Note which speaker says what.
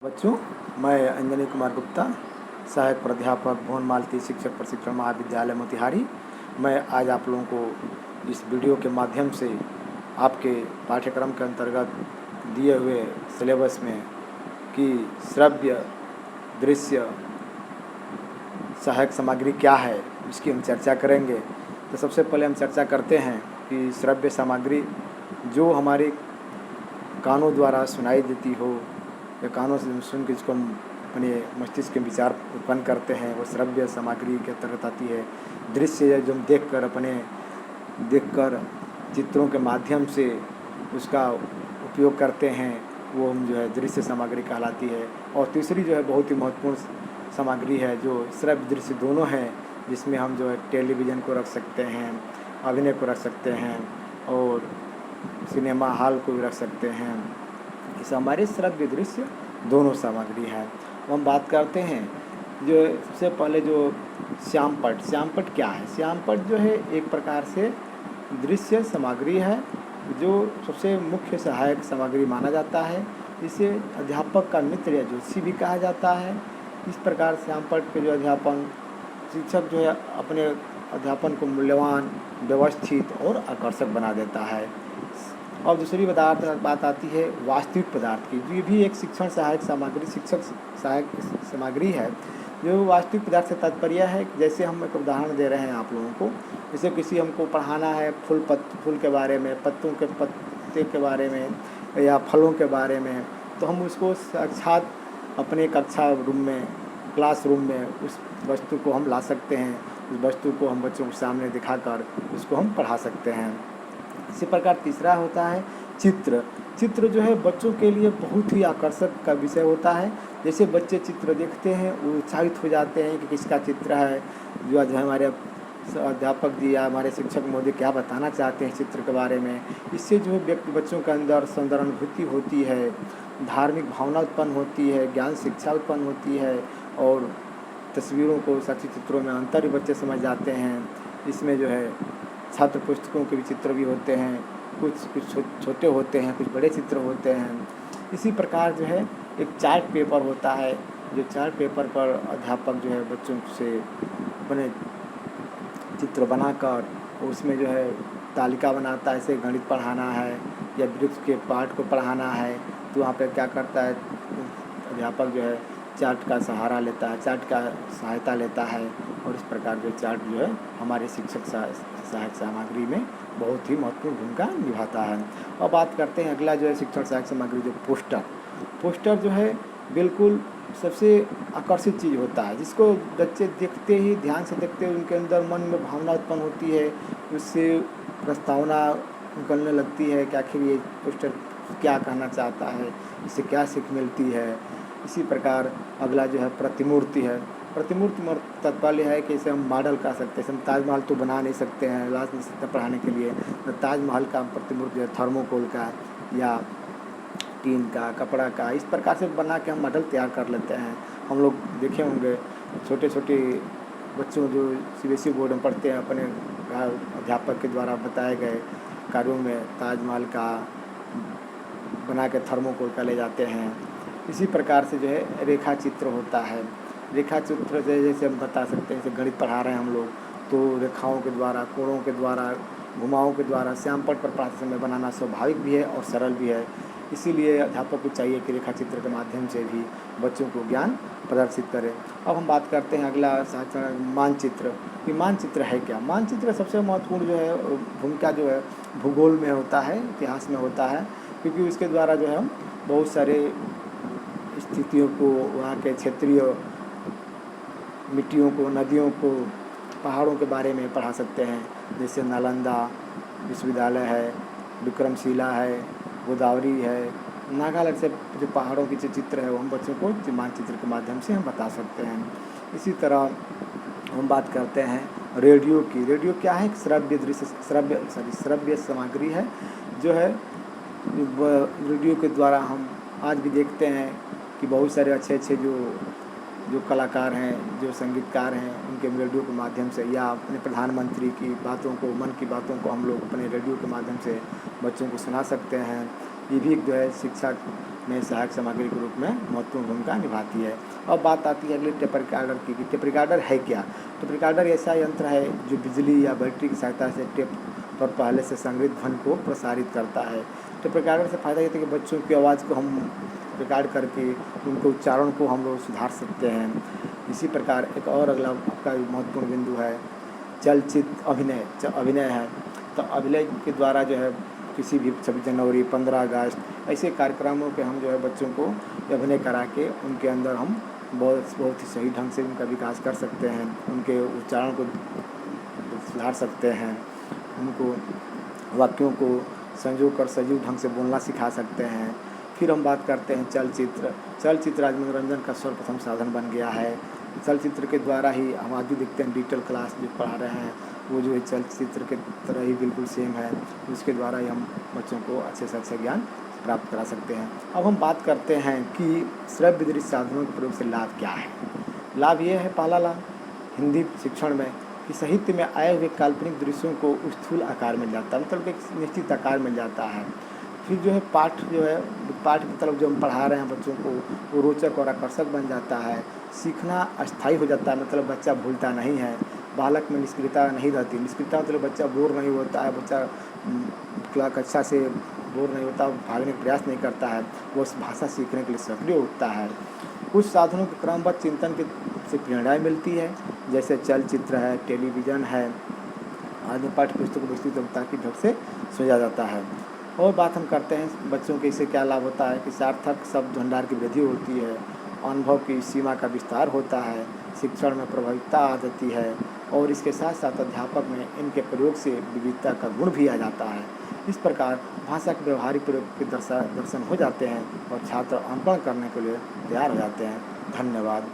Speaker 1: बच्चों, मैं अंजनी कुमार गुप्ता, सहायक प्राध्यापक भुवन मालती शिक्षक प्रशिक्षण महाविद्यालय मोतिहारी। मैं आज आप लोगों को इस वीडियो के माध्यम से आपके पाठ्यक्रम के अंतर्गत दिए हुए सिलेबस में कि श्रव्य दृश्य सहायक सामग्री क्या है, इसकी हम चर्चा करेंगे। तो सबसे पहले हम चर्चा करते हैं कि श्रव्य सामग्री जो हमारे कानों द्वारा सुनाई देती हो या कानों से सुन के जिसको हम अपने मस्तिष्क के विचार उत्पन्न करते हैं, वो श्रव्य सामग्री के अंतर्गत आती है। दृश्य जो हम देखकर चित्रों के माध्यम से उसका उपयोग करते हैं, वो हम जो है दृश्य सामग्री कहलाती है। और तीसरी जो है बहुत ही महत्वपूर्ण सामग्री है जो श्रव्य दृश्य दोनों हैं, जिसमें हम जो है टेलीविज़न को रख सकते हैं, अभिनय को रख सकते हैं और सिनेमा हॉल को भी रख सकते हैं। इस हमारे श्रव्य दृश्य दोनों सामग्री है। हम बात करते हैं जो सबसे पहले जो श्यामपट्ट क्या है। श्यामपट्ट जो है एक प्रकार से दृश्य सामग्री है जो सबसे मुख्य सहायक सामग्री माना जाता है। इसे अध्यापक का मित्र या ज्योतिषी भी कहा जाता है। इस प्रकार श्यामपट्ट के जो अध्यापन शिक्षक जो है अपने अध्यापन को मूल्यवान, व्यवस्थित और आकर्षक बना देता है। और दूसरी बात आती है वास्तविक पदार्थ की। ये भी एक शिक्षण सहायक सामग्री, शिक्षक सहायक सामग्री है। जो वास्तविक पदार्थ से तात्पर्य है कि जैसे हम एक उदाहरण दे रहे हैं आप लोगों को, जैसे किसी हमको पढ़ाना है फूल के बारे में, पत्तों के पत्ते के बारे में या फलों के बारे में, तो हम उसको साक्षात अपने कक्षा रूम में, क्लासरूम में उस वस्तु को हम ला सकते हैं। उस वस्तु को हम बच्चों के सामने दिखाकर उसको हम पढ़ा सकते हैं। इसी प्रकार तीसरा होता है चित्र जो है बच्चों के लिए बहुत ही आकर्षक का विषय होता है। जैसे बच्चे चित्र देखते हैं वो उत्साहित हो जाते हैं कि किसका चित्र है, जो आज हमारे अध्यापक जी या हमारे शिक्षक महोदय क्या बताना चाहते हैं चित्र के बारे में। इससे जो है बच्चों के अंदर सौंदर्य अनुभूति होती है, धार्मिक भावना उत्पन्न होती है, ज्ञान शिक्षा उत्पन्न होती है और तस्वीरों को साक्षी चित्रों में अंतर भी बच्चे समझ जाते हैं। इसमें जो है छात्र पुस्तकों के भी चित्र भी होते हैं, कुछ छोटे होते हैं, कुछ बड़े चित्र होते हैं। इसी प्रकार जो है एक चार्ट पेपर होता है, जो चार्ट पेपर पर अध्यापक जो है बच्चों से अपने चित्र बनाकर उसमें जो है तालिका बनाता है। जैसे गणित पढ़ाना है या वृक्ष के पाठ को पढ़ाना है, तो वहाँ पे क्या करता है अध्यापक जो है चार्ट का सहारा लेता है, चार्ट का सहायता लेता है और इस प्रकार जो चार्ट जो है हमारे शिक्षक सहायक सामग्री में बहुत ही महत्वपूर्ण भूमिका निभाता है। और बात करते हैं अगला जो है शिक्षण सहायक सामग्री जो पोस्टर जो है बिल्कुल सबसे आकर्षित चीज़ होता है, जिसको बच्चे देखते ही ध्यान से देखते हुए उनके अंदर मन में भावना उत्पन्न होती है, उससे प्रस्तावना निकलने लगती है कि आखिर ये पोस्टर क्या कहना चाहता है, इससे क्या सीख मिलती है। इसी प्रकार अगला जो है प्रतिमूर्ति है। प्रतिमूर्ति तात्पर्य है कि इसे हम मॉडल कह सकते हैं। हम ताजमहल तो बना नहीं सकते हैं, ला नहीं सकते पढ़ाने के लिए, तो ताजमहल का प्रतिमूर्ति है थर्मोकोल का या टीन का, कपड़ा का, इस प्रकार से बना के हम मॉडल तैयार कर लेते हैं। हम लोग देखे होंगे छोटे छोटे बच्चों जो CBSE बोर्ड में पढ़ते हैं, अपने अध्यापक के द्वारा बताए गए कार्यों में ताजमहल का बना के थर्मोकोल का ले जाते हैं। इसी प्रकार से जो है रेखा चित्र होता है। रेखा चित्र जैसे हम बता सकते हैं, जैसे गणित पढ़ा रहे हैं हम लोग, तो रेखाओं के द्वारा, कोणों के द्वारा, घुमावों के द्वारा श्यामपट्ट पर पढ़ाते समय बनाना स्वाभाविक भी है और सरल भी है। इसीलिए अध्यापक को चाहिए कि रेखा चित्र के माध्यम से भी बच्चों को ज्ञान प्रदर्शित करें। अब हम बात करते हैं अगला मानचित्र। कि मानचित्र है क्या। मानचित्र सबसे महत्वपूर्ण जो है भूमिका जो है भूगोल में होता है, इतिहास में होता है, क्योंकि उसके द्वारा जो है हम बहुत सारे स्थितियों को, वहाँ के क्षेत्रीय मिट्टियों को, नदियों को, पहाड़ों के बारे में पढ़ा सकते हैं। जैसे नालंदा विश्वविद्यालय है, विक्रमशिला है, गोदावरी है, नागालैंड से जो पहाड़ों की जो चित्र है वो हम बच्चों को मानचित्र के माध्यम से हम बता सकते हैं। इसी तरह हम बात करते हैं रेडियो की। रेडियो क्या है, श्रव्य सामग्री है जो है रेडियो के द्वारा हम आज भी देखते हैं कि बहुत सारे अच्छे जो कलाकार हैं, जो संगीतकार हैं, उनके रेडियो के माध्यम से या अपने प्रधानमंत्री की बातों को, मन की बातों को हम लोग अपने रेडियो के माध्यम से बच्चों को सुना सकते हैं। ये भी जो है शिक्षा में सहायक सामग्री के रूप में महत्वपूर्ण भूमिका निभाती है। अब बात आती है अगले टेप रिकॉर्डर की कि टेप रिकॉर्डर है क्या। टेप रिकॉर्डर ऐसा यंत्र है जो बिजली या बैटरी की सहायता से टेप पर पहले से संग्रहित ध्वनि को प्रसारित करता है। टेप रिकॉर्डर से फ़ायदा ये है कि बच्चों की आवाज़ को हम रिकॉर्ड करके उनको उच्चारण को हम लोग सुधार सकते हैं। इसी प्रकार एक और अगला आपका महत्वपूर्ण बिंदु है चलचित्र अभिनय है। तो अभिनय के द्वारा जो है किसी भी 26 जनवरी 15 अगस्त ऐसे कार्यक्रमों के हम जो है बच्चों को अभिनय करा के उनके अंदर हम बहुत ही सही ढंग से उनका विकास कर सकते हैं, उनके उच्चारण को सुधार सकते हैं, उनको वाक्यों को संजो कर सजीव ढंग से बोलना सिखा सकते हैं। फिर हम बात करते हैं चलचित्र आज मनोरंजन का सर्वप्रथम साधन बन गया है। चलचित्र के द्वारा ही हम आज भी देखते हैं डिजिटल क्लास जो पढ़ा रहे हैं वो जो है चलचित्र के तरह ही बिल्कुल सेम है, उसके द्वारा ही हम बच्चों को अच्छे से अच्छा ज्ञान प्राप्त करा सकते हैं। अब हम बात करते हैं कि श्रव्य दृश्य साधनों के प्रयोग से लाभ क्या है। लाभ ये है, पहला लाभ हिंदी शिक्षण में कि साहित्य में आए हुए काल्पनिक दृश्यों को स्थूल आकार मिल जाता है, मतलब एक निश्चित आकार मिल जाता है। फिर जो है पाठ मतलब जो हम पढ़ा रहे हैं बच्चों को वो रोचक और आकर्षक बन जाता है। सीखना अस्थायी हो जाता है, मतलब बच्चा भूलता नहीं है। बालक में निष्क्रियता नहीं रहती। निष्क्रियता मतलब बच्चा बोर नहीं होता है, बच्चा कक्षा से बोर नहीं होता, भागने का प्रयास नहीं करता है, वो उस भाषा सीखने के लिए सक्रिय उठता है। कुछ साधनों के क्रमबद्ध चिंतन के से प्रेरणाएँ मिलती है, जैसे चलचित्र है, टेलीविज़न है, आदि पाठ्य पुस्तकों को विस्तृतता की ढंग से समझा जाता है। और बात हम करते हैं बच्चों के इससे क्या लाभ होता है कि सार्थक शब्द भंडार की वृद्धि होती है, अनुभव की सीमा का विस्तार होता है, शिक्षण में प्रभाविता आ जाती है और इसके साथ साथ अध्यापक में इनके प्रयोग से विविधता का गुण भी आ जाता है। इस प्रकार भाषा के व्यवहारिक प्रयोग के दर्शन हो जाते हैं और छात्र अनुकरण करने के लिए तैयार हो जाते हैं। धन्यवाद।